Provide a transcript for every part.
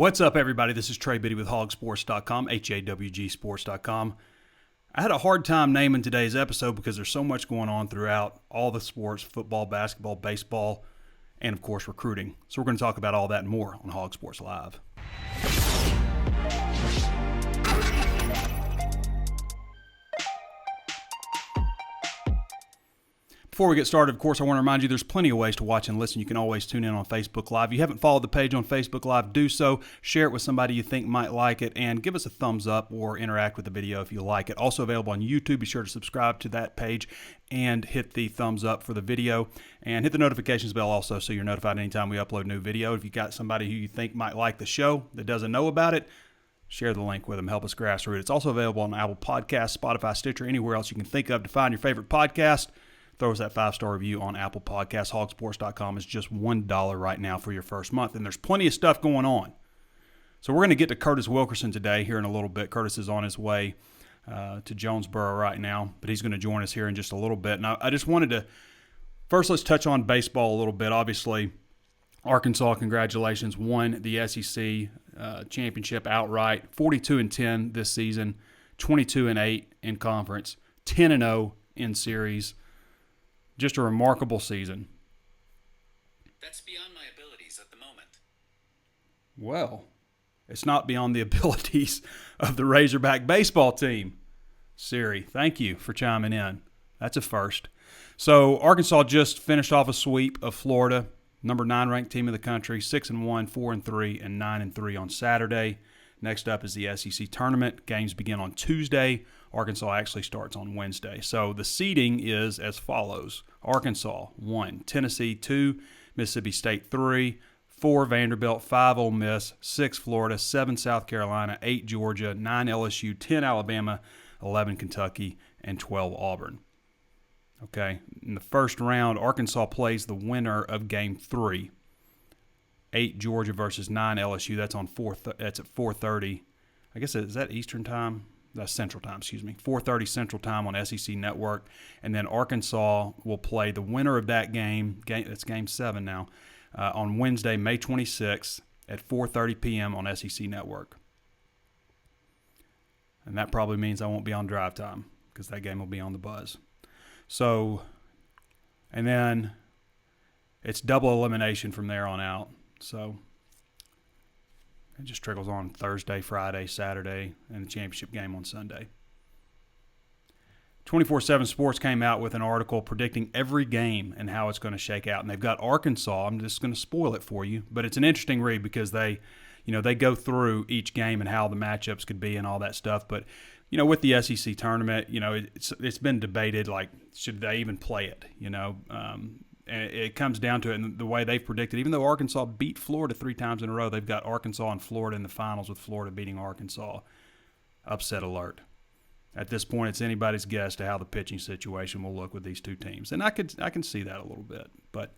What's up, everybody? This is Trey Biddy with HawgSports.com, HawgSports.com. I had a hard time naming today's episode because there's so much going on throughout all the sports, football, basketball, baseball, and, of course, recruiting. So we're going to talk about all that and more on Hog Sports Live. Before we get started, of course, I want to remind you there's plenty of ways to watch and listen. You can always tune in on Facebook Live. If you haven't followed the page on Facebook Live, do so. Share it with somebody you think might like it, and give us a thumbs up or interact with the video if you like it. Also available on YouTube. Be sure to subscribe to that page and hit the thumbs up for the video. And hit the notifications bell also so you're notified anytime we upload a new video. If you got somebody who you think might like the show that doesn't know about it, share the link with them. Help us grassroots. It's also available on Apple Podcasts, Spotify, Stitcher, anywhere else you can think of to find your favorite podcast. Throw us that 5-star review on Apple Podcasts. HawgSports.com is just $1 right now for your first month, and there's plenty of stuff going on. So we're going to get to Curtis Wilkerson today here in a little bit. Curtis is on his way to Jonesboro right now, but he's going to join us here in just a little bit. Now, I just wanted to first let's touch on baseball a little bit. Obviously, Arkansas, congratulations, won the SEC championship outright. 42-10 this season, 22-8 in conference, 10-0 in series. Just a remarkable season. That's beyond my abilities at the moment. Well, it's not beyond the abilities of the Razorback baseball team. Siri, thank you for chiming in. That's a first. So Arkansas just finished off a sweep of Florida, number 9 ranked team in the country, 6-1, 4-3, and 9-3 on Saturday. Next up is the SEC tournament. Games begin on Tuesday. Arkansas actually starts on Wednesday. So the seeding is as follows. Arkansas, 1. Tennessee, 2. Mississippi State, 3. 4. Vanderbilt, 5. Ole Miss, 6. Florida, 7. South Carolina, 8. Georgia, 9. LSU, 10. Alabama, 11. Kentucky, and 12. Auburn. Okay, in the first round, Arkansas plays the winner of Game 3. 8 Georgia versus 9 LSU. That's on that's at 4:30. I guess is that Eastern time? That's Central time. Excuse me. 4:30 Central time on SEC Network, and then Arkansas will play the winner of that game. That's Game 7 now on Wednesday, May 26th at 4:30 p.m. on SEC Network. And that probably means I won't be on drive time because that game will be on the buzz. So, and then it's double elimination from there on out. So it just trickles on Thursday, Friday, Saturday, and the championship game on Sunday. 24/7 Sports came out with an article predicting every game and how it's going to shake out. And they've got Arkansas. I'm just going to spoil it for you, but it's an interesting read because they go through each game and how the matchups could be and all that stuff. But with the SEC tournament, it's been debated, like, should they even play it? And it comes down to it, and the way they've predicted, even though Arkansas beat Florida 3 times in a row, they've got Arkansas and Florida in the finals with Florida beating Arkansas. Upset alert. At this point, it's anybody's guess to how the pitching situation will look with these two teams. And I can see that a little bit. But,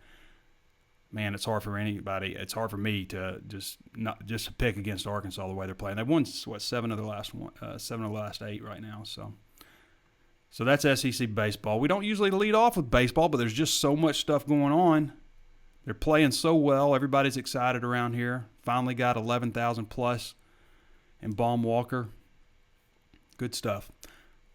man, it's hard for anybody. It's hard for me to just pick against Arkansas the way they're playing. They've won, 7 of the last 8 right now, So that's SEC baseball. We don't usually lead off with baseball, but there's just so much stuff going on. They're playing so well. Everybody's excited around here. Finally got 11,000 plus in Baum Walker. Good stuff,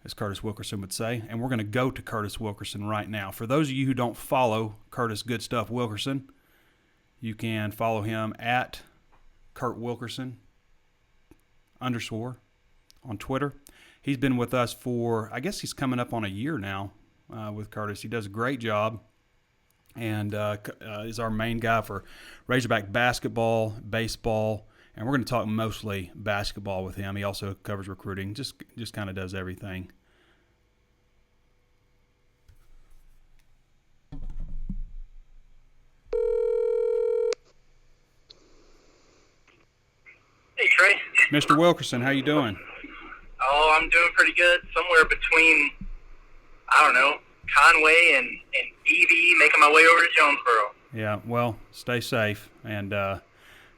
as Curtis Wilkerson would say. And we're going to go to Curtis Wilkerson right now. For those of you who don't follow Curtis Good Stuff Wilkerson, you can follow him at Kurt Wilkerson _ on Twitter. He's been with us for, I guess he's coming up on a year now with Curtis. He does a great job and is our main guy for Razorback basketball, baseball, and we're going to talk mostly basketball with him. He also covers recruiting, just kind of does everything. Hey, Trey. Mr. Wilkerson, how you doing? Oh, I'm doing pretty good. Somewhere between, I don't know, Conway and Evie, making my way over to Jonesboro. Yeah, well, stay safe and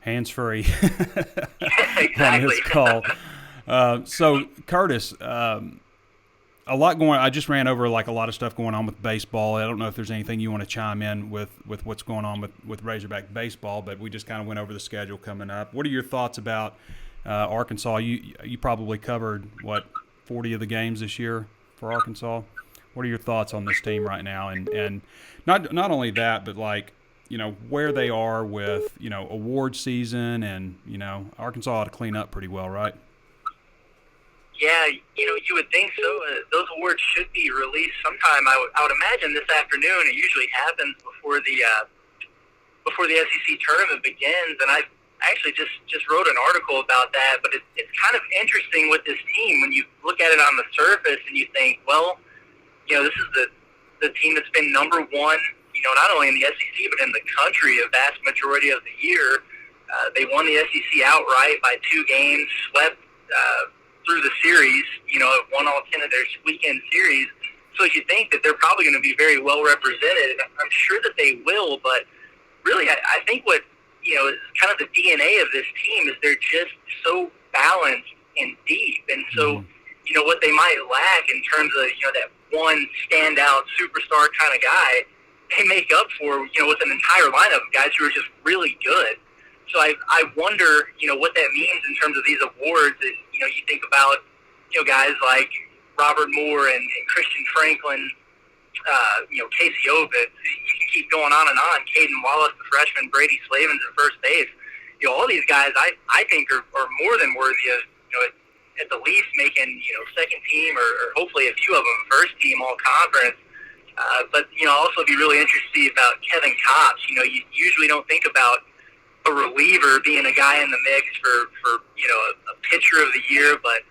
hands-free Exactly. on this call. So, Curtis, a a lot going. I just ran over like a lot of stuff going on with baseball. I don't know if there's anything you want to chime in with what's going on with Razorback baseball, but we just kind of went over the schedule coming up. What are your thoughts about Arkansas? You probably covered 40 of the games this year for Arkansas. What are your thoughts on this team right now? And not only that, but like, where they are with, award season, and, Arkansas ought to clean up pretty well, right? Yeah, you would think so. Those awards should be released sometime. I would imagine this afternoon. It usually happens before the SEC tournament begins. And I actually just wrote an article about that. But it's kind of interesting with this team when you look at it on the surface and you think, well, this is the team that's been number one, not only in the SEC but in the country a vast majority of the year. They won the SEC outright by 2 games, swept through the series, won all 10 of their weekend series. So you think that they're probably going to be very well represented. I'm sure that they will, but really I think what, is kind of the DNA of this team is they're just so balanced and deep. And so, what they might lack in terms of, that one standout superstar kind of guy, they make up for, with an entire lineup of guys who are just really good. So I wonder, what that means in terms of these awards. That, you think about, guys like Robert Moore and Christian Franklin, Casey Ovitz. You can keep going on and on. Caden Wallace, the freshman, Brady Slavens at first base. All these guys I think are more than worthy of, at the least making, second team or hopefully a few of them first team all conference. But, also be really interested about Kevin Kopps. You usually don't think about a reliever being a guy in the mix for a pitcher of the year, but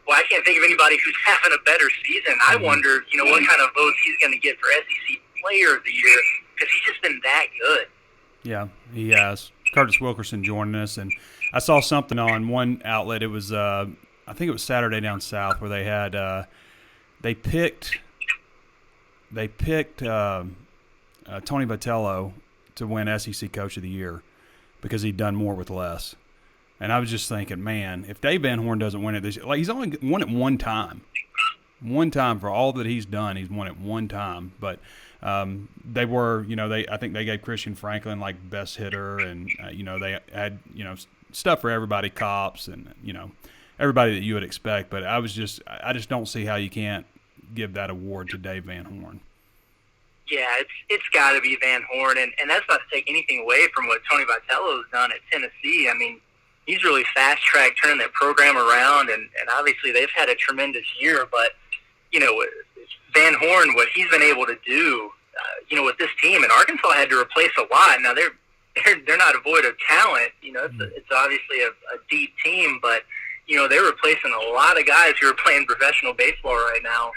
I can't think of anybody who's having a better season. I wonder, what kind of votes he's going to get for SEC Player of the Year, because he's just been that good. Yeah, he has. Curtis Wilkerson joining us, and I saw something on one outlet. It was, I think it was Saturday Down South, where they had they picked Tony Vitello to win SEC Coach of the Year because he'd done more with less. And I was just thinking, man, if Dave Van Horn doesn't win it this year, like, he's only won it one time. One time for all that he's done, he's won it one time. But they were, I think they gave Christian Franklin like best hitter, and they had stuff for everybody, Kopps, and everybody that you would expect. But I just don't see how you can't give that award to Dave Van Horn. Yeah, it's got to be Van Horn, and that's not to take anything away from what Tony Vitello's done at Tennessee. I mean, he's really fast-tracked turning that program around, and obviously they've had a tremendous year. But, Van Horn, what he's been able to do, with this team, and Arkansas had to replace a lot. Now, they're not devoid of talent. It's obviously a deep team, but, they're replacing a lot of guys who are playing professional baseball right now.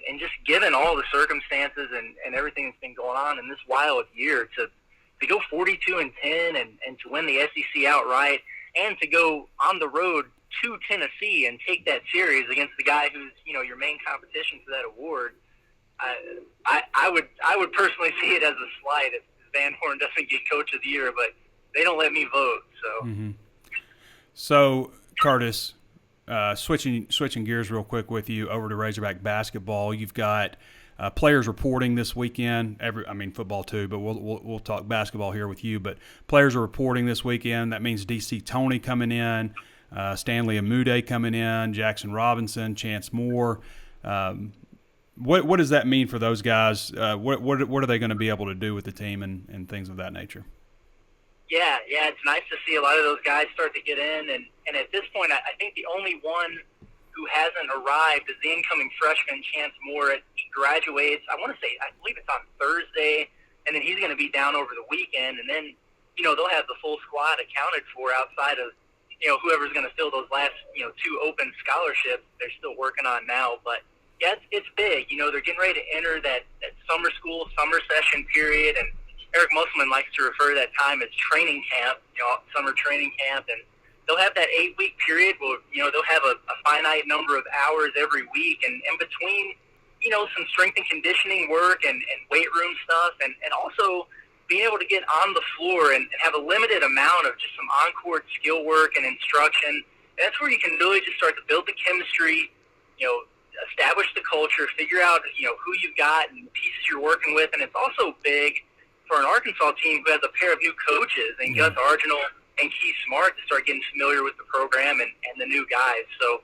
And just given all the circumstances and everything that's been going on in this wild year, to go 42-10 and to win the SEC outright, and to go on the road to Tennessee and take that series against the guy who's your main competition for that award, I would personally see it as a slight if Van Horn doesn't get Coach of the Year, but they don't let me vote. So, So Curtis, switching gears real quick with you over to Razorback basketball. You've got players reporting this weekend. Football too, but we'll talk basketball here with you. But players are reporting this weekend. That means DC Toney coming in, Stanley Amude coming in, Jackson Robinson, Chance Moore. What does that mean for those guys? What are they going to be able to do with the team and things of that nature? Yeah, it's nice to see a lot of those guys start to get in, and at this point, I think the only one who hasn't arrived is the incoming freshman, Chance Moore. He graduates, I believe it's on Thursday, and then he's going to be down over the weekend, and then, they'll have the full squad accounted for outside of, whoever's going to fill those last, 2 open scholarships they're still working on now. But, yeah, it's big. They're getting ready to enter that summer session period, and Eric Musselman likes to refer to that time as training camp, summer training camp, and they'll have that 8-week period where, they'll have a finite number of hours every week, and in between, some strength and conditioning work and weight room stuff, and also being able to get on the floor and have a limited amount of just some on-court skill work and instruction. And that's where you can really just start to build the chemistry, establish the culture, figure out, who you've got and the pieces you're working with. And it's also big for an Arkansas team who has a pair of new coaches and Gus Arginal and Keith Smart to start getting familiar with the program and the new guys. So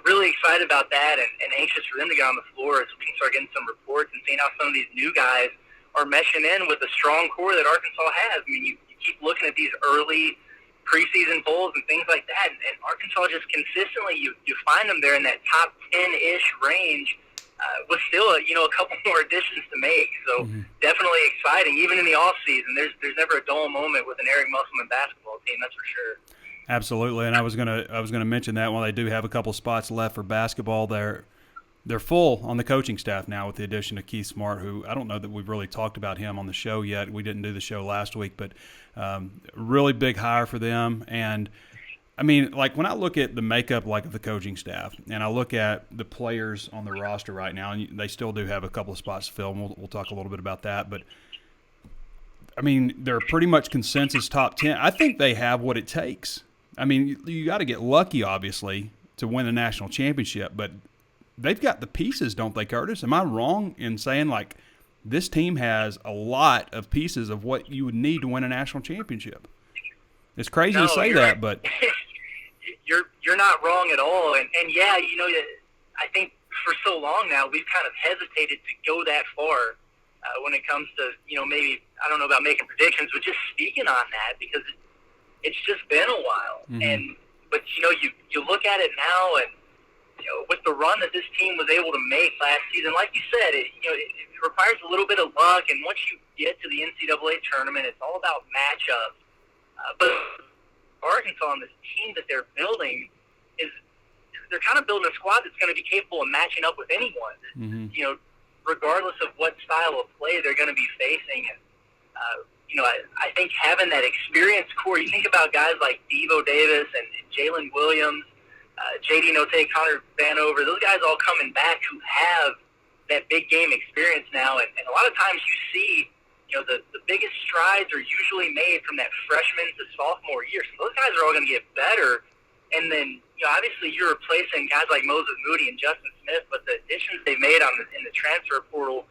really excited about that and anxious for them to get on the floor as we can start getting some reports and seeing how some of these new guys are meshing in with the strong core that Arkansas has. I mean, you keep looking at these early preseason polls and things like that, and Arkansas just consistently, you find them there in that top 10-ish range with still a couple more additions to make. So definitely exciting, even in the off season. There's never a dull moment with an Eric Musselman basketball team, that's for sure. Absolutely, and I was gonna mention that while they do have a couple spots left for basketball, they're full on the coaching staff now with the addition of Keith Smart, who I don't know that we've really talked about him on the show yet. We didn't do the show last week, but really big hire for them. And I mean, like when I look at the makeup of the coaching staff and I look at the players on the roster right now, and they still do have a couple of spots to fill, and we'll talk a little bit about that. But I mean, they're pretty much consensus top 10. I think they have what it takes. I mean, you got to get lucky, obviously, to win a national championship, but they've got the pieces, don't they, Curtis? Am I wrong in saying, this team has a lot of pieces of what you would need to win a national championship? It's crazy to say that, but you're not wrong at all. And yeah, I think for so long now we've kind of hesitated to go that far when it comes to, maybe, I don't know about making predictions, but just speaking on that because it's just been a while. But you look at it now and, with the run that this team was able to make last season, like you said, it requires a little bit of luck. And once you get to the NCAA tournament, it's all about matchups. But Arkansas and this team that they're building they're kind of building a squad that's going to be capable of matching up with anyone. Regardless of what style of play they're going to be facing. And I think having that experienced core. You think about guys like Devo Davis and Jalen Williams. J.D. Note, Connor Vanover, those guys all coming back who have that big game experience now. And a lot of times you see, the biggest strides are usually made from that freshman to sophomore year. So those guys are all going to get better. And then, obviously you're replacing guys like Moses Moody and Justin Smith, but the additions they've made in the transfer portal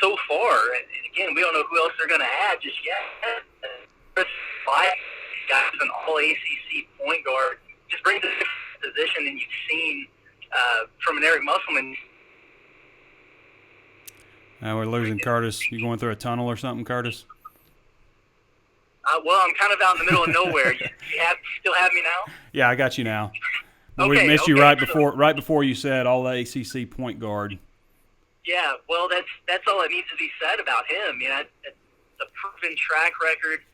so far, and again, we don't know who else they're going to add just yet. Five guys, an all-ACC point guard, just brings a different position than you've seen from an Eric Musselman. We're losing Curtis. You going through a tunnel or something, Curtis? Well, I'm kind of out in the middle of nowhere. You still have me now? Yeah, I got you now. But okay, we missed you right before you said all the ACC point guard. Yeah, well, that's all that needs to be said about him. It's a proven track record.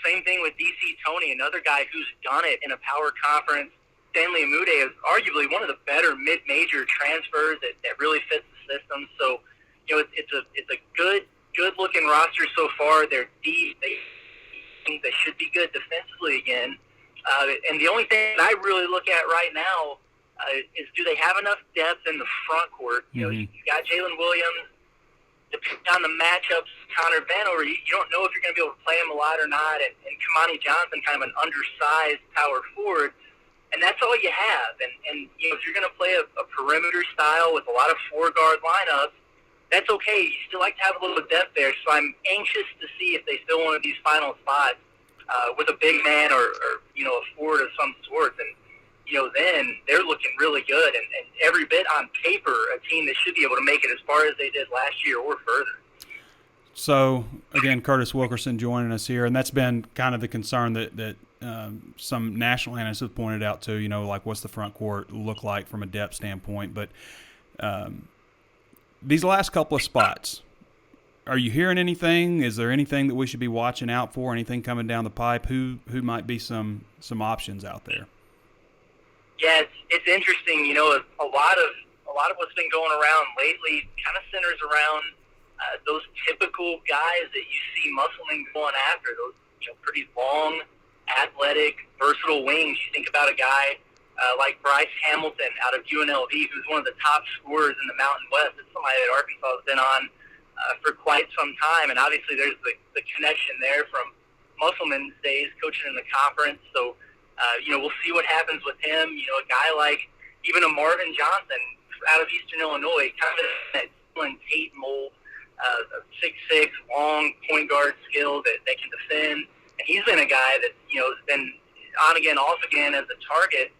Same thing with DC Tony, another guy who's done it in a power conference. Stanley Amude is arguably one of the better mid-major transfers that really fits the system. So, it's a good-looking roster so far. They're deep. They should be good defensively again. And the only thing I really look at right now is do they have enough depth in the front court? You got Jalen Williams. Depending on the matchups, Connor Vanover, you don't know if you're going to be able to play him a lot or not. And Kamani Johnson, kind of an undersized power forward. And that's all you have. And if you're going to play a perimeter style with a lot of four-guard lineups, that's okay. You still like to have a little depth there. So I'm anxious to see if they fill one of these final spots with a big man or a forward of some sort. And, then they're looking really good. And every bit on paper, a team that should be able to make it as far as they did last year or further. So, again, Curtis Wilkerson joining us here. And that's been kind of the concern that some national analysts have pointed out too, what's the front court look like from a depth standpoint. But these last couple of spots, are you hearing anything? Is there anything that we should be watching out for? Anything coming down the pipe? Who might be some options out there? Yeah, it's interesting. A lot of what's been going around lately kind of centers around those typical guys that you see Musselman going after. Those pretty long, athletic, versatile wings. You think about a guy like Bryce Hamilton out of UNLV, who's one of the top scorers in the Mountain West. It's somebody that Arkansas has been on for quite some time, and obviously there's the connection there from Musselman's days coaching in the conference. So, we'll see what happens with him. A guy like even a Marvin Johnson, out of Eastern Illinois, kind of that Dylan Tate mold, 6'6", long point guard skill that can defend. And he's been a guy that, has been on again, off again as a target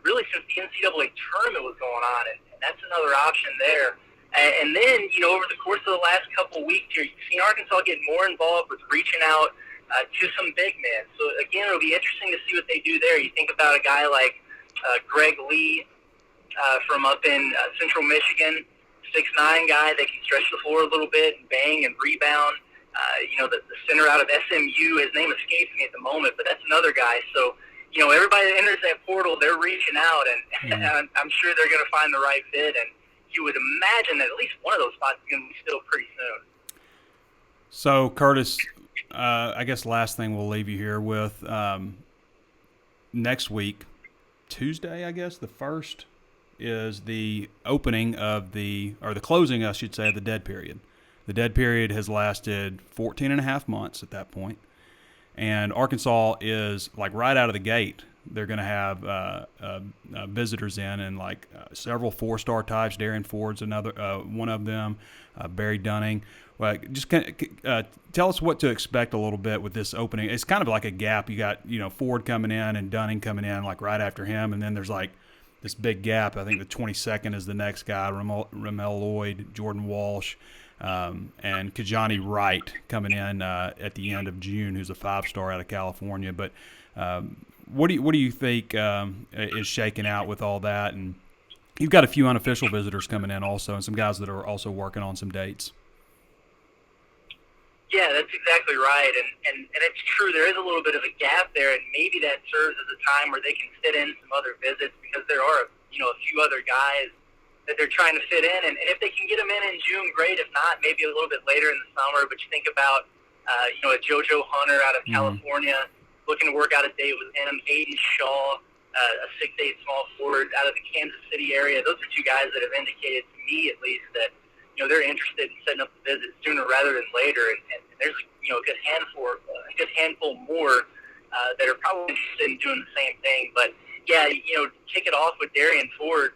really since the NCAA tournament was going on, and that's another option there. And then, over the course of the last couple of weeks here, you've seen Arkansas get more involved with reaching out to some big men. So, again, it'll be interesting to see what they do there. You think about a guy like Greg Lee from up in Central Michigan, 6'9" guy that can stretch the floor a little bit and bang and rebound. The center out of SMU, his name escapes me at the moment, but that's another guy. So, everybody that enters that portal, they're reaching out, and I'm sure they're going to find the right fit. And you would imagine that at least one of those spots is going to be filled pretty soon. So, Curtis, I guess last thing we'll leave you here with next week, Tuesday, I guess, the 1st, is the opening of the closing, I should say, of the dead period. The dead period has lasted 14 and a half months at that point. And Arkansas is, like, right out of the gate, they're going to have visitors in, and several 4-star types. Darian Ford's another one of them, Barry Dunning. Just tell us what to expect a little bit with this opening. It's kind of like a gap. You got, Ford coming in and Dunning coming in, right after him, and then there's, this big gap. I think the 22nd is the next guy, Ramel Lloyd, Jordan Walsh, and Kajani Wright coming in at the end of June, who's a 5-star out of California. But what do you think is shaking out with all that? And you've got a few unofficial visitors coming in also, and some guys that are also working on some dates. Yeah, that's exactly right, and it's true. There is a little bit of a gap there, and maybe that serves as a time where they can fit in some other visits, because there are a few other guys that they're trying to fit in, and if they can get them in June, great. If not, maybe a little bit later in the summer. But you think about a JoJo Hunter out of California looking to work out a date with him, Aiden Shaw, a 6'8" small forward out of the Kansas City area. Those are two guys that have indicated to me, at least, that they're interested in setting up the visit sooner rather than later. And there's a good handful more that are probably interested in doing the same thing. But yeah, kick it off with Darian Ford.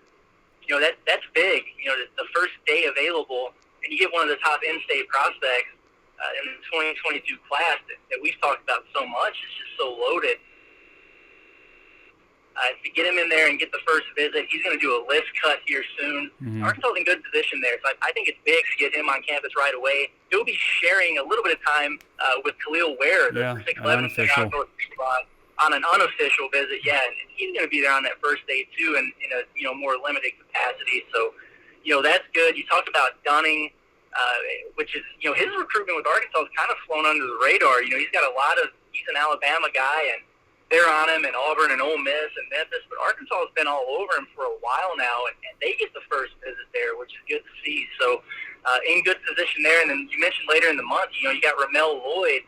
That's big. The first day available, and you get one of the top in-state prospects in the 2022 class that we've talked about so much. It's just so loaded. To get him in there and get the first visit, he's going to do a list cut here soon. Arkansas is in good position there, so I think it's big to get him on campus right away. He'll be sharing a little bit of time with Khalil Ware, the 6'11" on an unofficial visit. Yeah, and he's going to be there on that first day too, and in a more limited capacity. So, that's good. You talked about Dunning, which is his recruitment with Arkansas has kind of flown under the radar. He's got he's an Alabama guy, and they're on him, and Auburn and Ole Miss and Memphis, but Arkansas has been all over him for a while now, and they get the first visit there, which is good to see. So in good position there. And then you mentioned later in the month, you got Ramel Lloyd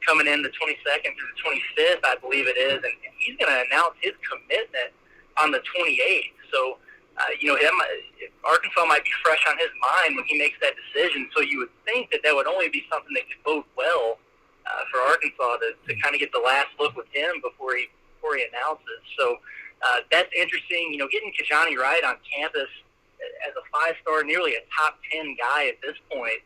coming in the 22nd through the 25th, I believe it is, and he's going to announce his commitment on the 28th. So, Arkansas might be fresh on his mind when he makes that decision. So you would think that would only be something that could bode well for Arkansas to kind of get the last look with him before he announces. So that's interesting. Getting Kajani Wright on campus as a 5-star, nearly a top 10 guy at this point,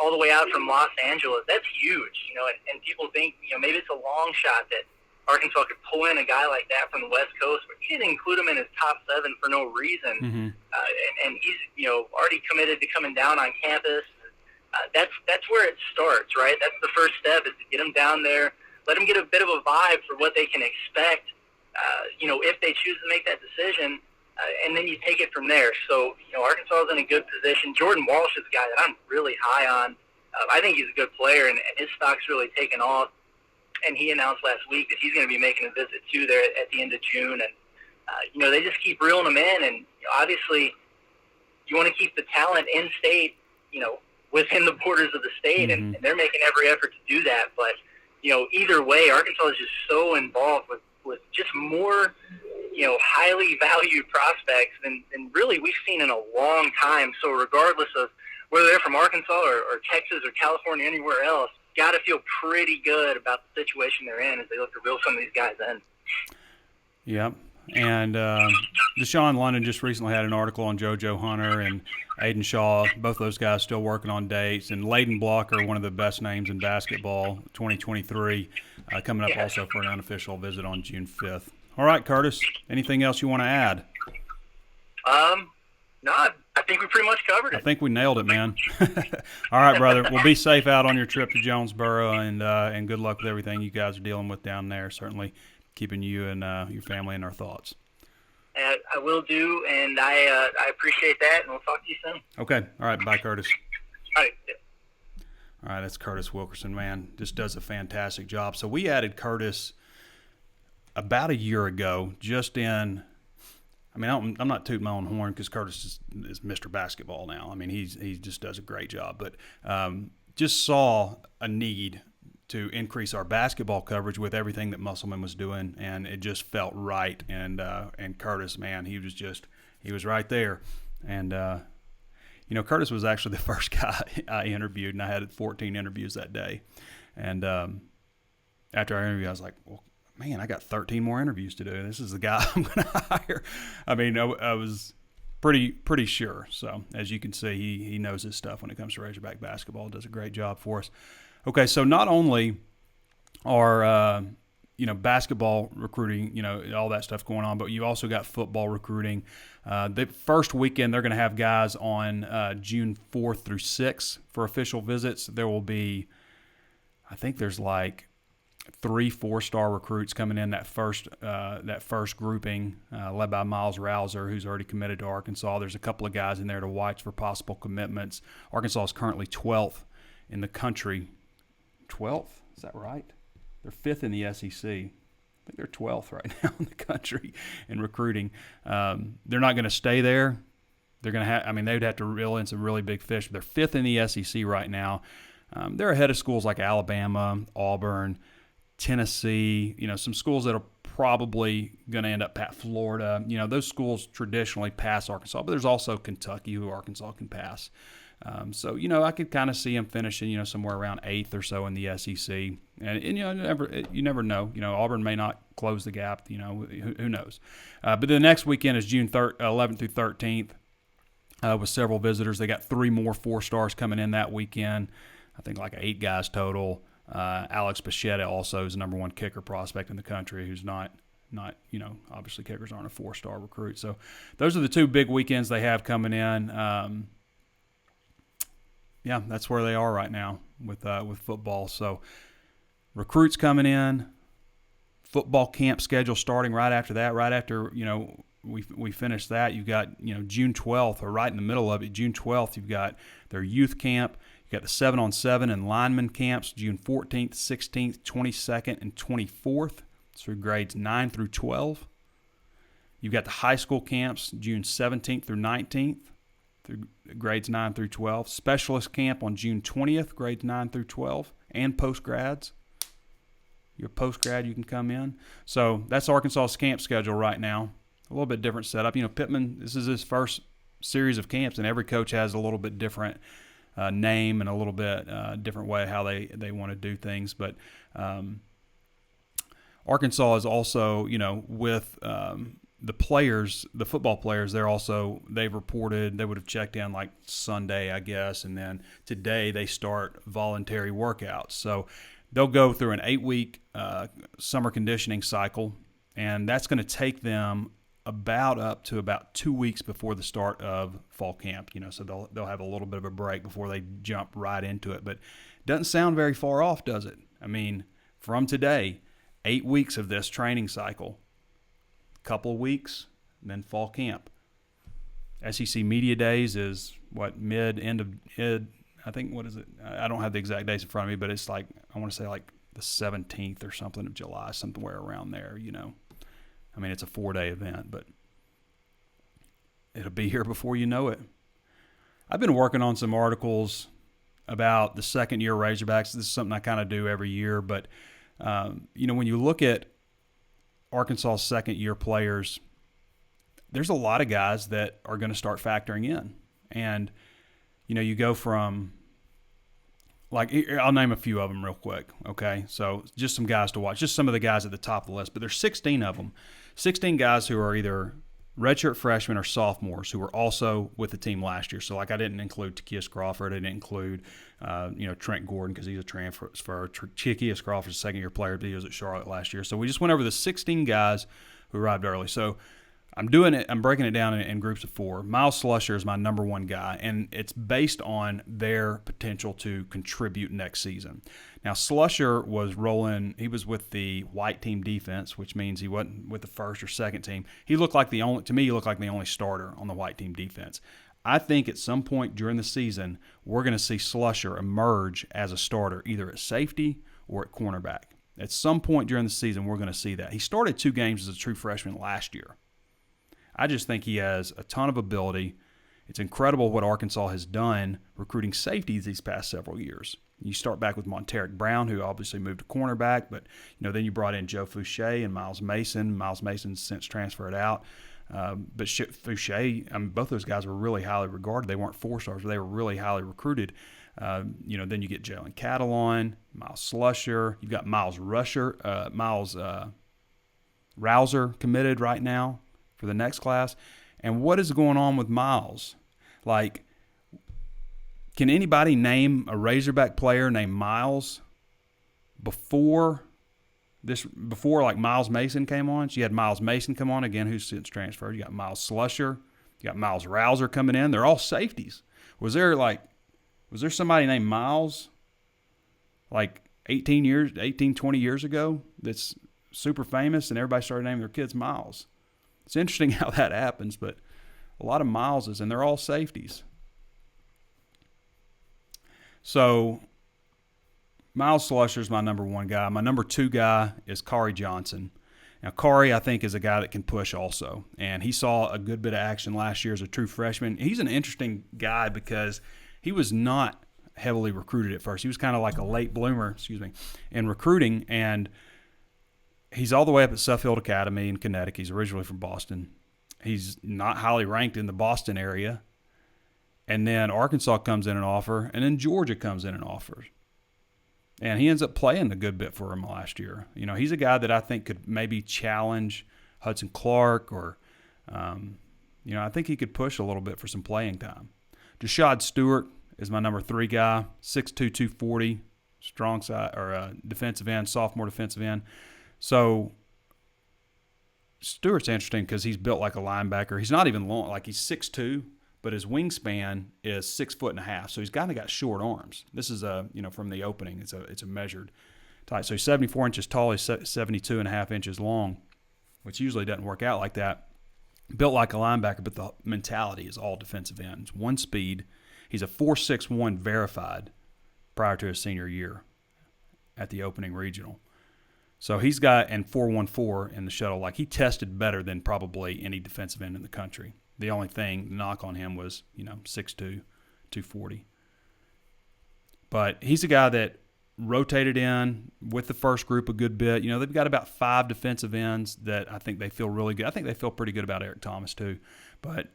all the way out from Los Angeles, that's huge. And people think maybe it's a long shot that Arkansas could pull in a guy like that from the West Coast, but he didn't include him in his top 7 for no reason. And he's already committed to coming down on campus. That's where it starts, right? That's the first step, is to get them down there, let them get a bit of a vibe for what they can expect, if they choose to make that decision, and then you take it from there. So, Arkansas is in a good position. Jordan Walsh is a guy that I'm really high on. I think he's a good player, and his stock's really taken off. And he announced last week that he's going to be making a visit, too, there at the end of June. And, they just keep reeling them in. And, obviously, you want to keep the talent in-state, within the borders of the state, and they're making every effort to do that. But, either way, Arkansas is just so involved with just more, highly valued prospects than really we've seen in a long time. So regardless of whether they're from Arkansas or Texas or California, anywhere else, got to feel pretty good about the situation they're in as they look to reel some of these guys in. Yep. And Deshaun London just recently had an article on JoJo Hunter and Aiden Shaw. Both those guys still working on dates. And Layden Blocker, one of the best names in basketball, 2023, coming up also for an unofficial visit on June 5th. All right, Curtis, anything else you want to add? No, I think we pretty much covered it. I think we nailed it, man. All right, brother. Well, be safe out on your trip to Jonesboro, and good luck with everything you guys are dealing with down there. Certainly keeping you and your family in our thoughts. I will do, and I appreciate that, and we'll talk to you soon. Okay. All right. Bye, Curtis. All right. All right, that's Curtis Wilkerson, man. Just does a fantastic job. So we added Curtis about a year ago, just in – I mean, I'm not tooting my own horn because Curtis is Mr. Basketball now. I mean, he just does a great job. But just saw a need to increase our basketball coverage with everything that Musselman was doing, and it just felt right. And Curtis, man, he was right there. And Curtis was actually the first guy I interviewed, and I had 14 interviews that day. And after our interview, I was like, well, man, I got 13 more interviews to do. This is the guy I'm going to hire. I mean, I was pretty sure. So as you can see, he knows his stuff when it comes to Razorback basketball. Does a great job for us. Okay, so not only are basketball recruiting, all that stuff going on, but you also got football recruiting. The first weekend they're going to have guys on June 4th through 6th for official visits. There will be, I think there's like 3 4-star recruits coming in that first grouping, led by Miles Rouser, who's already committed to Arkansas. There's a couple of guys in there to watch for possible commitments. Arkansas is currently 12th in the country. 12th? Is that right? They're 5th in the SEC. I think they're 12th right now in the country in recruiting. They're not going to stay there. They're going to have. I mean, they would have to reel in some really big fish. They're 5th in the SEC right now. They're ahead of schools like Alabama, Auburn, Tennessee, some schools that are probably going to end up at Florida. Those schools traditionally pass Arkansas, but there's also Kentucky who Arkansas can pass. So I could kind of see them finishing, somewhere around 8th or so in the SEC. And you never know. Auburn may not close the gap. Who knows? But the next weekend is June 11th through 13th with several visitors. They got 3 more 4-stars coming in that weekend. I think like 8 guys total. Alex Bichetta also is the number 1 kicker prospect in the country who's not obviously kickers aren't a 4-star recruit. So those are the 2 big weekends they have coming in. That's where they are right now with football. So recruits coming in, football camp schedule starting right after that. Right after, we finish that, you've got, June 12th, or right in the middle of it, June 12th, you've got their youth camp. You got the 7-on-7 and lineman camps, June 14th, 16th, 22nd, and 24th. So grades 9 through 12. You've got the high school camps, June 17th through 19th, through grades 9 through 12. Specialist camp on June 20th, grades 9 through 12, and post-grads. You're a post-grad, you can come in. So that's Arkansas's camp schedule right now. A little bit different setup. Pittman, this is his first series of camps, and every coach has a little bit different name and a little bit different way how they want to do things. But Arkansas is also, with the players, the football players, they've reported, they would have checked in like Sunday, I guess, and then today they start voluntary workouts. So they'll go through an 8-week summer conditioning cycle, and that's going to take them up to about 2 weeks before the start of fall camp. So they'll have a little bit of a break before they jump right into it. But it doesn't sound very far off, does it? I mean, from today, 8 weeks of this training cycle, couple of weeks, and then fall camp. SEC Media Days is end of I think, what is it? I don't have the exact dates in front of me, but it's like, I want to say like the 17th or something of July, somewhere around there, I mean, it's a 4-day event, but it'll be here before you know it. I've been working on some articles about the second-year Razorbacks. This is something I kind of do every year, but, when you look at Arkansas's second-year players, there's a lot of guys that are going to start factoring in. And, you go from I'll name a few of them real quick, okay? So just some guys to watch, just some of the guys at the top of the list. But there's 16 of them, 16 guys who are either redshirt freshmen or sophomores who were also with the team last year. So, I didn't include Takias Crawford. I didn't include, Trent Gordon because he's a transfer. Takias Crawford's a second-year player, but he was at Charlotte last year. So we just went over the 16 guys who arrived early. So I'm breaking it down in groups of 4. Miles Slusher is my number 1 guy, and it's based on their potential to contribute next season. Now, Slusher was rolling. He was with the white team defense, which means he wasn't with the first or second team. He looked like the only starter on the white team defense. I think at some point during the season, we're going to see Slusher emerge as a starter, either at safety or at cornerback. At some point during the season, we're going to see that. He started 2 games as a true freshman last year. I just think he has a ton of ability. It's incredible what Arkansas has done recruiting safeties these past several years. You start back with Monterrey Brown, who obviously moved to cornerback, but then you brought in Joe Fouché and Miles Mason. Miles Mason's since transferred out. But Fouché, both those guys were really highly regarded. They weren't 4-stars, but they were really highly recruited. Then you get Jalen Catalon, Miles Slusher. You've got Miles Rouser committed right now for the next class. And what is going on with Miles? Can anybody name a Razorback player named Miles before Miles Mason came on? So you had Miles Mason come on, again, who's since transferred. You got Miles Slusher. You got Miles Rouser coming in. They're all safeties. Was there somebody named Miles 18, 20 years ago that's super famous and everybody started naming their kids Miles? It's interesting how that happens, but a lot of Mileses, and they're all safeties. So Miles Slusher is my number 1 guy. My number 2 guy is Kari Johnson. Now, Kari, I think, is a guy that can push also, and he saw a good bit of action last year as a true freshman. He's an interesting guy because he was not heavily recruited at first. He was kind of like a late bloomer, in recruiting, and he's all the way up at Suffield Academy in Connecticut. He's originally from Boston. He's not highly ranked in the Boston area. And then Arkansas comes in and offers, and then Georgia comes in and offers. And he ends up playing a good bit for him last year. He's a guy that I think could maybe challenge Hudson Clark or, I think he could push a little bit for some playing time. Deshad Stewart is my number 3 guy, 6'2", 240, strong side, or defensive end, sophomore defensive end. So Stewart's interesting because he's built like a linebacker. He's not even long, he's 6'2", but his wingspan is 6'1.5". So he's kind of got short arms. This is from the opening. It's a measured type. So he's 74 inches tall. He's 72.5 inches long, which usually doesn't work out like that. Built like a linebacker, but the mentality is all defensive ends. 1 speed. He's a 4.61 verified prior to his senior year at the opening regional. So he's got, and 4.14 in the shuttle. He tested better than probably any defensive end in the country. The only thing, the knock on him was, 6'2", 240. But he's a guy that rotated in with the first group a good bit. They've got about 5 defensive ends that I think they feel really good. I think they feel pretty good about Eric Thomas too. But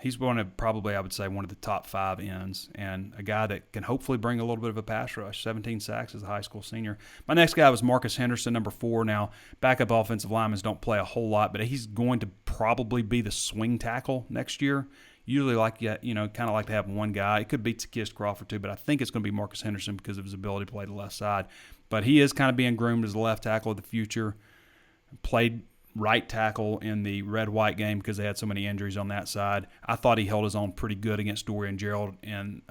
he's one of probably, I would say, one of the top 5 ends, and a guy that can hopefully bring a little bit of a pass rush. 17 sacks as a high school senior. My next guy was Marcus Henderson, number 4. Now, backup offensive linemen don't play a whole lot, but he's going to probably be the swing tackle next year. Usually kind of like to have one guy. It could be Takias Crawford too, but I think it's going to be Marcus Henderson because of his ability to play the left side. But he is kind of being groomed as the left tackle of the future. Played right tackle in the red-white game because they had so many injuries on that side. I thought he held his own pretty good against Dorian Gerald, and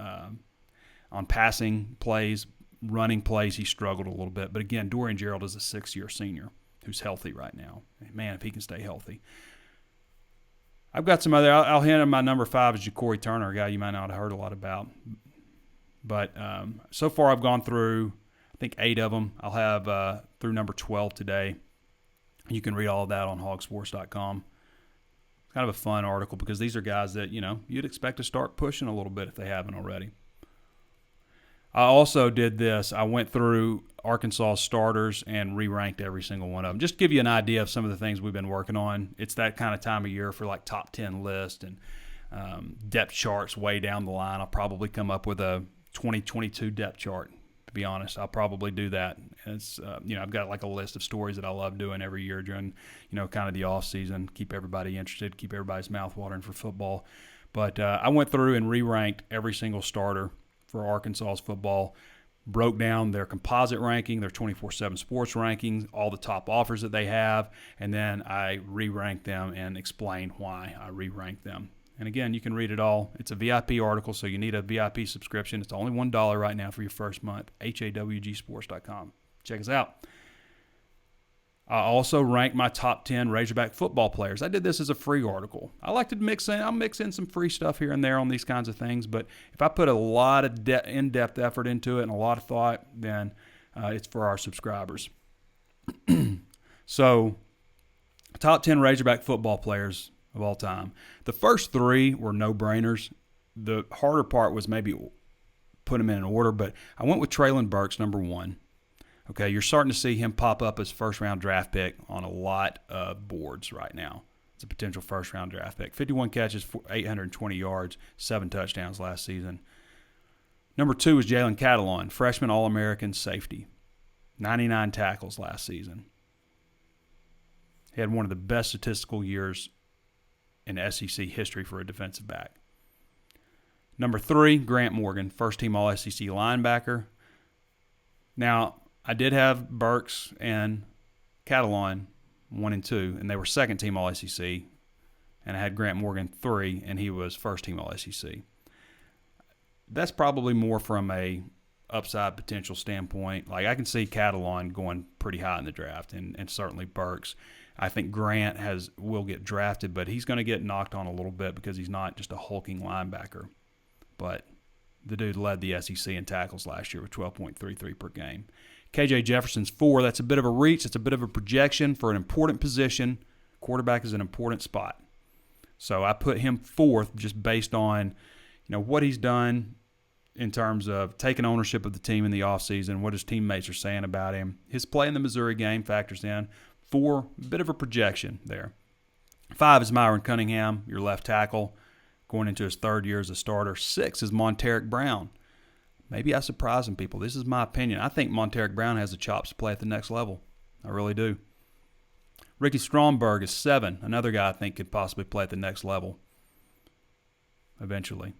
on passing plays, running plays, he struggled a little bit. But again, Dorian Gerald is a 6-year senior who's healthy right now. Man, if he can stay healthy. I've got some other. I'll hint at my number 5 is Ja'Cory Turner, a guy you might not have heard a lot about. But so far I've gone through, I think, 8 of them. I'll have through number 12 today. You can read all of that on HawgSports.com. It's kind of a fun article because these are guys that, you'd expect to start pushing a little bit if they haven't already. I also did this. I went through Arkansas starters and re-ranked every single one of them. Just to give you an idea of some of the things we've been working on. It's that kind of time of year for top 10 list and depth charts way down the line. I'll probably come up with a 2022 depth chart To be honest, I'll probably do that. It's I've got like a list of stories that I love doing every year during kind of the off season, keep everybody interested, keep everybody's mouth watering for football. But I went through and re-ranked every single starter for Arkansas's football, broke down their composite ranking, their 24/7 sports rankings, all the top offers that they have, and then I re-ranked them and explained why I re-ranked them. And again, you can read it all. It's a VIP article, so you need a VIP subscription. It's only $1 right now for your first month. HawgSports.com. Check us out. I also ranked my top 10 Razorback football players. I did this as a free article. I like to I'll mix in some free stuff here and there on these kinds of things, but if I put a lot of in-depth effort into it and a lot of thought, then it's for our subscribers. So, top 10 Razorback football players of all time. The first three were no-brainers. The harder part was maybe put them in an order, but I went with Traylon Burks, number 1. Okay, you're starting to see him pop up as first-round draft pick on a lot of boards right now. It's a potential first-round draft pick. 51 catches, 820 yards, 7 touchdowns last season. Number 2 is Jalen Catalon, freshman All-American safety. 99 tackles last season. He had one of the best statistical years in SEC history for a defensive back. Number 3, Grant Morgan, first-team All-SEC linebacker. Now, I did have Burks and Catalon 1 and 2, and they were second-team All-SEC, and I had Grant Morgan 3, and he was first-team All-SEC. That's probably more from a upside potential standpoint. Like, I can see Catalon going pretty high in the draft, and certainly Burks. I think Grant will get drafted, but he's going to get knocked on a little bit because he's not just a hulking linebacker. But the dude led the SEC in tackles last year with 12.33 per game. KJ Jefferson's 4. That's a bit of a reach. It's a bit of a projection for an important position. Quarterback is an important spot. So I put him 4th just based on what he's done in terms of taking ownership of the team in the offseason, what his teammates are saying about him. His play in the Missouri game factors in. 4, a bit of a projection there. 5 is Myron Cunningham, your left tackle, going into his 3rd year as a starter. 6 is Monterrey Brown. Maybe I'm surprising people. This is my opinion. I think Monterrey Brown has the chops to play at the next level. I really do. Ricky Stromberg is 7, another guy I think could possibly play at the next level eventually.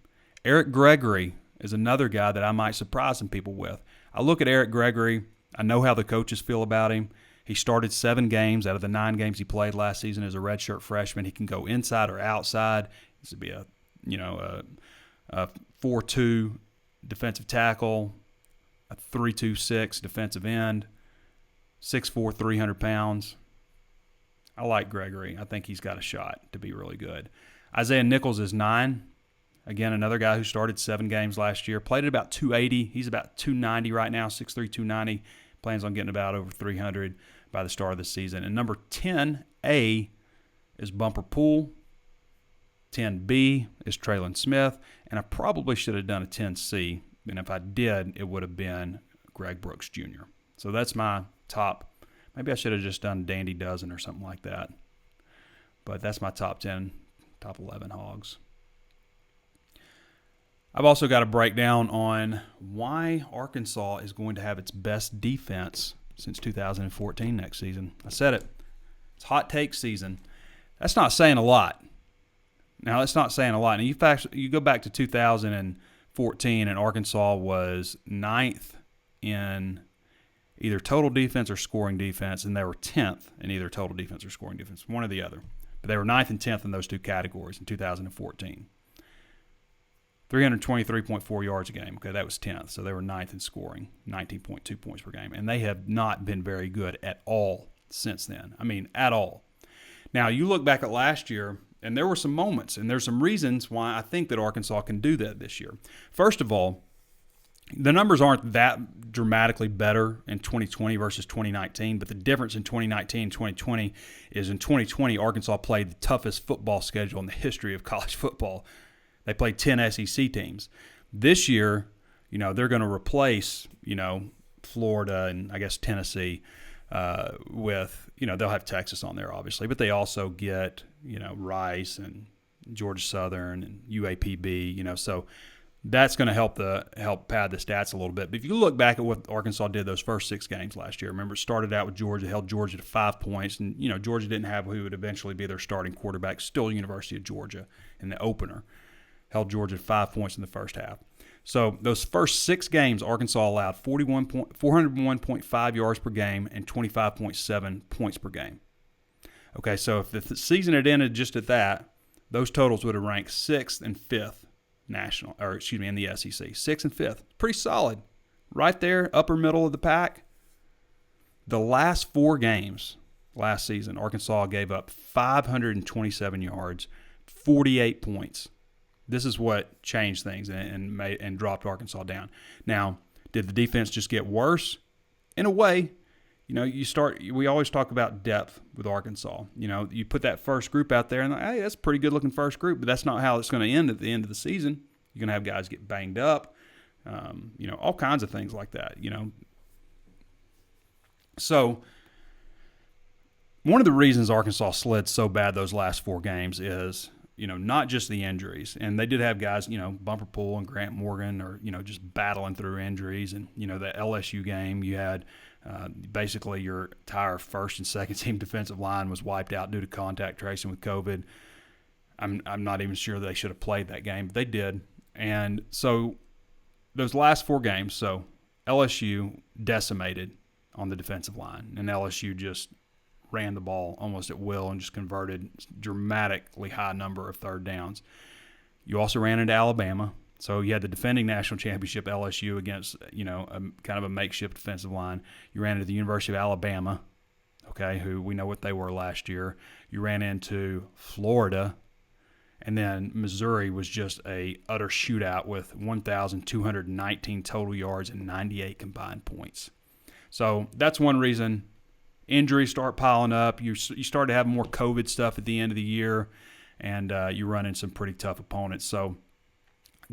Eric Gregory is another guy that I might surprise some people with. I look at Eric Gregory. I know how the coaches feel about him. He started 7 games out of the 9 games he played last season as a redshirt freshman. He can go inside or outside. This would be a 4-2 defensive tackle, a 3-2-6 defensive end, 6'4", 300 pounds. I like Gregory. I think he's got a shot to be really good. Isaiah Nichols is 9. Again, another guy who started 7 games last year. Played at about 280. He's about 290 right now, 6'3", 290. Plans on getting about over 300 by the start of the season. And number 10A is Bumper Pool. 10B is Traylon Smith. And I probably should have done a 10C. And if I did, it would have been Greg Brooks Jr. So that's my top. Maybe I should have just done Dandy Dozen or something like that. But that's my top 10, top 11 Hogs. I've also got a breakdown on why Arkansas is going to have its best defense since 2014 next season. I said it. It's hot take season. That's not saying a lot. Now, that's not saying a lot. And you go back to 2014, and Arkansas was 9th in either total defense or scoring defense, and they were 10th in either total defense or scoring defense, one or the other. But they were 9th and 10th in those 2 categories in 2014. 323.4 yards a game. Okay, that was 10th. So they were 9th in scoring, 19.2 points per game. And they have not been very good at all since then. I mean, at all. Now, you look back at last year, and there were some moments, and there's some reasons why I think that Arkansas can do that this year. First of all, the numbers aren't that dramatically better in 2020 versus 2019, but the difference in 2019 and 2020 is in 2020, Arkansas played the toughest football schedule in the history of college football. They played 10 SEC teams. This year, they're going to replace, Florida and I guess Tennessee with, they'll have Texas on there obviously, but they also get, Rice and Georgia Southern and UAPB, so That's going to help pad the stats a little bit. But if you look back at what Arkansas did those first 6 games last year, remember it started out with Georgia, held Georgia to 5 points, and Georgia didn't have who would eventually be their starting quarterback, still University of Georgia in the opener. Held Georgia to 5 points in the first half. So those first 6 games, Arkansas allowed 401.5 yards per game and 25.7 points per game. Okay, so if the season had ended just at that, those totals would have ranked 6th and 5th in the SEC. 6th and 5th. Pretty solid. Right there, upper middle of the pack. The last 4 games last season, Arkansas gave up 527 yards, 48 points. This is what changed things and dropped Arkansas down. Now, did the defense just get worse? In a way, we always talk about depth with Arkansas. You put that first group out there and, hey, that's a pretty good-looking first group, but that's not how it's going to end at the end of the season. You're going to have guys get banged up, all kinds of things like that, So one of the reasons Arkansas slid so bad those last 4 games is, not just the injuries. And they did have guys, Bumper Pool and Grant Morgan are, just battling through injuries. And, the LSU game, you had basically your entire first and second team defensive line was wiped out due to contact tracing with COVID. I'm not even sure they should have played that game, but they did. And so those last 4 games, so LSU decimated on the defensive line, and LSU just ran the ball almost at will and just converted dramatically high number of third downs. You also ran into Alabama. So you had the defending national championship LSU against, kind of a makeshift defensive line. You ran into the University of Alabama, okay, who we know what they were last year. You ran into Florida, and then Missouri was just a utter shootout with 1,219 total yards and 98 combined points. So that's one reason injuries start piling up. You start to have more COVID stuff at the end of the year, and you run into some pretty tough opponents. So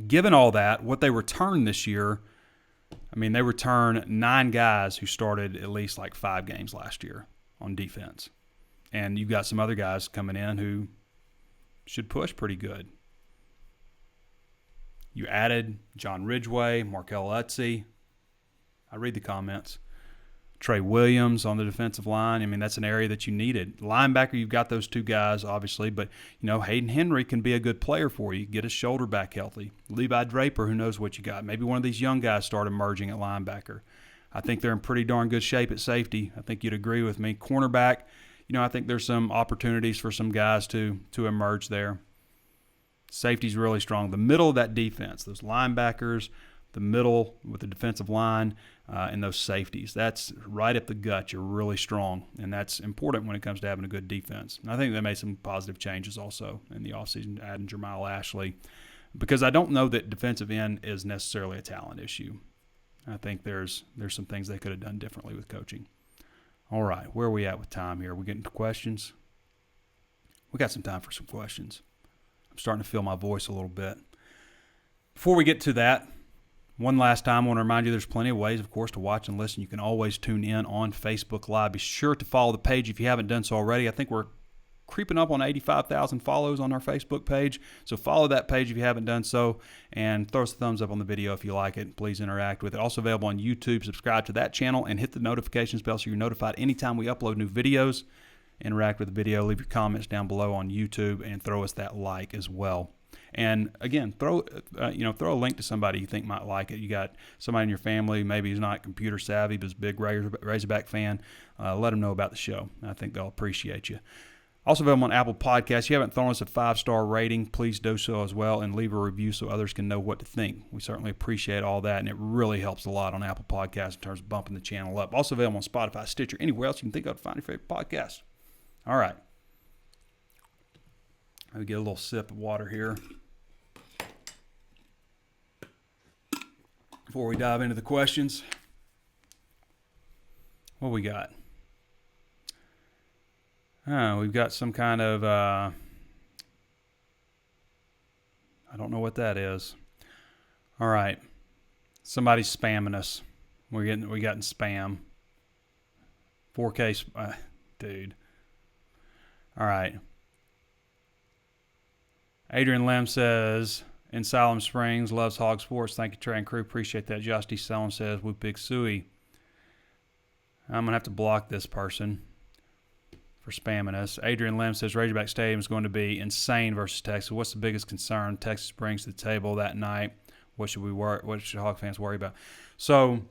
given all that, what they returned this year, they returned 9 guys who started at least like 5 games last year on defense. And you've got some other guys coming in who should push pretty good. You added John Ridgway, Markel Utze. I read the comments. Trey Williams on the defensive line. That's an area that you needed. Linebacker, you've got those 2 guys, obviously, but, Hayden Henry can be a good player for you. Get his shoulder back healthy. Levi Draper, who knows what you got. Maybe one of these young guys start emerging at linebacker. I think they're in pretty darn good shape at safety. I think you'd agree with me. Cornerback, I think there's some opportunities for some guys to emerge there. Safety's really strong. The middle of that defense, those linebackers, the middle with the defensive line, and those safeties. That's right up the gut. You're really strong, and that's important when it comes to having a good defense. And I think they made some positive changes also in the offseason, adding Jermile Ashley, because I don't know that defensive end is necessarily a talent issue. I think there's some things they could have done differently with coaching. All right, where are we at with time here? Are we getting to questions? We got some time for some questions. I'm starting to feel my voice a little bit. Before we get to that, one last time, I want to remind you there's plenty of ways, of course, to watch and listen. You can always tune in on Facebook Live. Be sure to follow the page if you haven't done so already. I think we're creeping up on 85,000 follows on our Facebook page. So follow that page if you haven't done so, and throw us a thumbs up on the video if you like it. Please interact with it. Also available on YouTube. Subscribe to that channel and hit the notifications bell so you're notified anytime we upload new videos. Interact with the video. Leave your comments down below on YouTube and throw us that like as well. And again, throw a link to somebody you think might like it. You got somebody in your family, maybe he's not computer savvy, but is a big Razorback fan. Let them know about the show. I think they'll appreciate you. Also available on Apple Podcasts. If you haven't thrown us a 5-star rating, please do so as well, and leave a review so others can know what to think. We certainly appreciate all that, and it really helps a lot on Apple Podcasts in terms of bumping the channel up. Also available on Spotify, Stitcher, anywhere else you can think of to find your favorite podcast. All right. Let me get a little sip of water here before we dive into the questions. What we got? We've got some kind of, I don't know what that is. All right. Somebody's spamming us. We getting spam. 4K, dude. All right. Adrian Lim says, in Siloam Springs loves HawgSports. Thank you, Trey and crew. Appreciate that. Josh D. Sellon says, Whoop Big Suey. I'm going to have to block this person for spamming us. Adrian Lim says, Razorback Stadium is going to be insane versus Texas. What's the biggest concern Texas brings to the table that night? What should Hawk fans worry about? So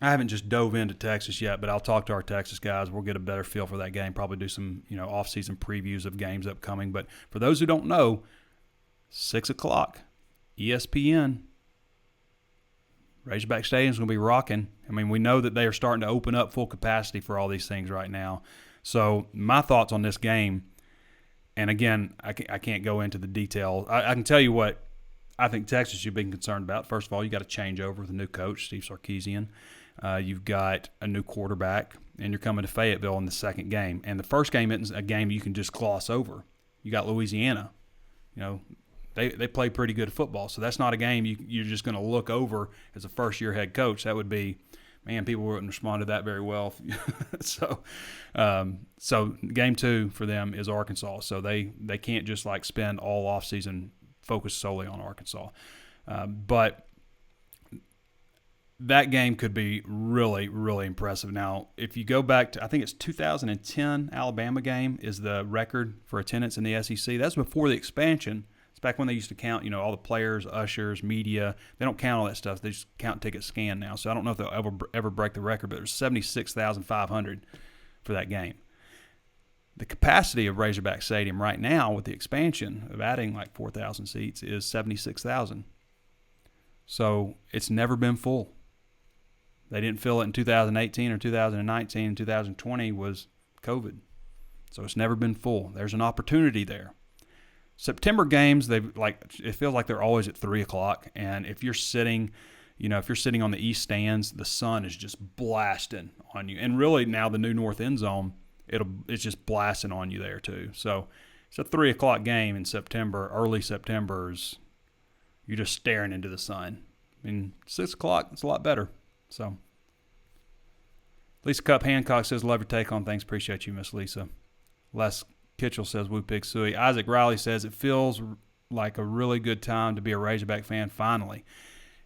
I haven't just dove into Texas yet, but I'll talk to our Texas guys. We'll get a better feel for that game, probably do some off-season previews of games upcoming. But for those who don't know, 6 o'clock, ESPN, Razorback Stadium's going to be rocking. I mean, we know that they are starting to open up full capacity for all these things right now. So my thoughts on this game, and again, I can't go into the detail. I can tell you what I think Texas should be concerned about. First of all, you got a changeover with a new coach, Steve Sarkisian. You've got a new quarterback, and you're coming to Fayetteville in the second game. And the first game isn't a game you can just gloss over. You got Louisiana. They play pretty good football, so that's not a game you're just going to look over as a first-year head coach. That would be, man, people wouldn't respond to that very well. So game 2 for them is Arkansas. So they can't just like spend all offseason focused solely on Arkansas. But that game could be really, really impressive. Now, if you go back to, I think it's 2010 Alabama game is the record for attendance in the SEC. That's before the expansion. It's back when they used to count, all the players, ushers, media. They don't count all that stuff. They just count tickets scanned now. So I don't know if they'll ever break the record, but there's 76,500 for that game. The capacity of Razorback Stadium right now with the expansion of adding like 4,000 seats is 76,000. So it's never been full. They didn't fill it in 2018 or 2019. 2020 was COVID. So it's never been full. There's an opportunity there. September games, it feels like they're always at 3 o'clock. And if you're sitting, on the east stands, the sun is just blasting on you. And really now the new north end zone, it's just blasting on you there too. So it's a 3 o'clock game in September. Early September you're just staring into the sun. I mean, 6 o'clock, it's a lot better. So Lisa Cup Hancock says, love your take on things. Appreciate you, Miss Lisa. Les Kitchell says, Woo Pig Suey. Isaac Riley says, it feels like a really good time to be a Razorback fan finally.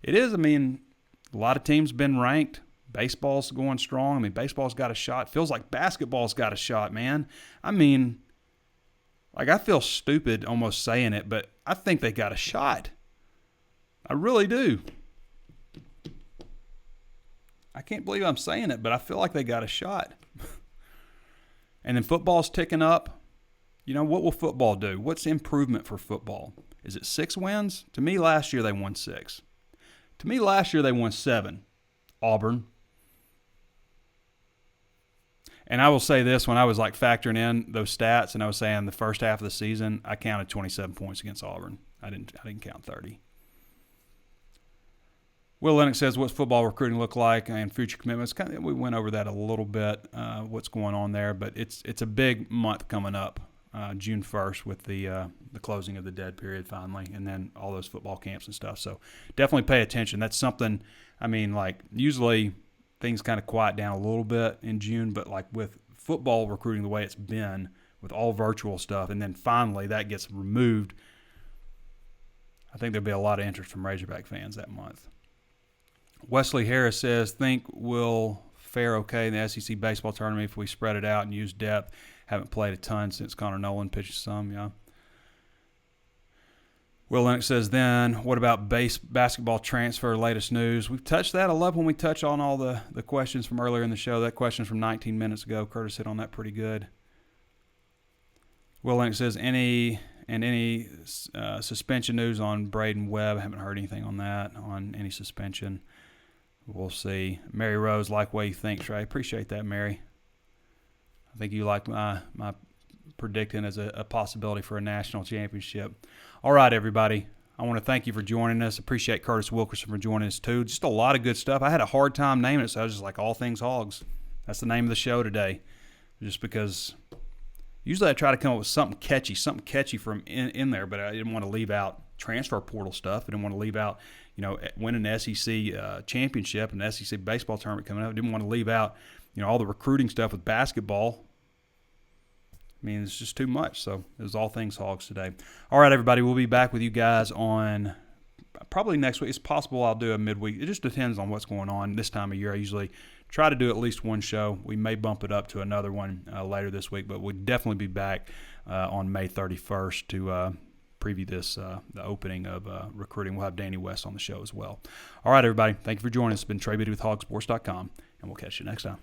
It is. I mean, a lot of teams been ranked. Baseball's going strong. I mean, baseball's got a shot. Feels like basketball's got a shot, man. I mean, I feel stupid almost saying it, but I think they got a shot. I really do. I can't believe I'm saying it, but I feel like they got a shot. And then football's ticking up. What will football do? What's the improvement for football? Is it 6 wins? To me, last year they won 6. To me, last year they won 7. Auburn. And I will say this, when I was factoring in those stats and I was saying the first half of the season, I counted 27 points against Auburn. I didn't count 30. Will Lennox says, what's football recruiting look like and future commitments? We went over that a little bit, what's going on there, but it's a big month coming up, June 1st with the closing of the dead period finally, and then all those football camps and stuff. So definitely pay attention. That's something, usually things kind of quiet down a little bit in June, but with football recruiting the way it's been with all virtual stuff, and then finally that gets removed, I think there'll be a lot of interest from Razorback fans that month. Wesley Harris says, think we'll fare okay in the SEC baseball tournament if we spread it out and use depth. Haven't played a ton since Connor Nolan pitched some, yeah. Will Lennox says, then what about basketball transfer, latest news? We've touched that. I love when we touch on all the questions from earlier in the show. That question from 19 minutes ago. Curtis hit on that pretty good. Will Lennox says, any suspension news on Braden Webb? I haven't heard anything on that, on any suspension. We'll see. Mary Rose, like the way you think, Trey. Appreciate that, Mary. I think you like my predicting as a possibility for a national championship. All right, everybody. I want to thank you for joining us. Appreciate Curtis Wilkerson for joining us, too. Just a lot of good stuff. I had a hard time naming it, so I was just like, All Things Hogs. That's the name of the show today. Just because usually I try to come up with something catchy from in there, but I didn't want to leave out transfer portal stuff. I didn't want to leave out, winning the SEC championship and the SEC baseball tournament coming up. I didn't want to leave out, all the recruiting stuff with basketball. I mean, it's just too much. So it was all things Hogs today. All right, everybody, we'll be back with you guys on probably next week. It's possible I'll do a midweek. It just depends on what's going on this time of year. I usually try to do at least one show. We may bump it up to another one later this week, but we'll definitely be back on May 31st to preview this, the opening of recruiting. We'll have Danny West on the show as well. All right, everybody, thank you for joining us. It's been Trey Biddy with HawgSports.com, and we'll catch you next time.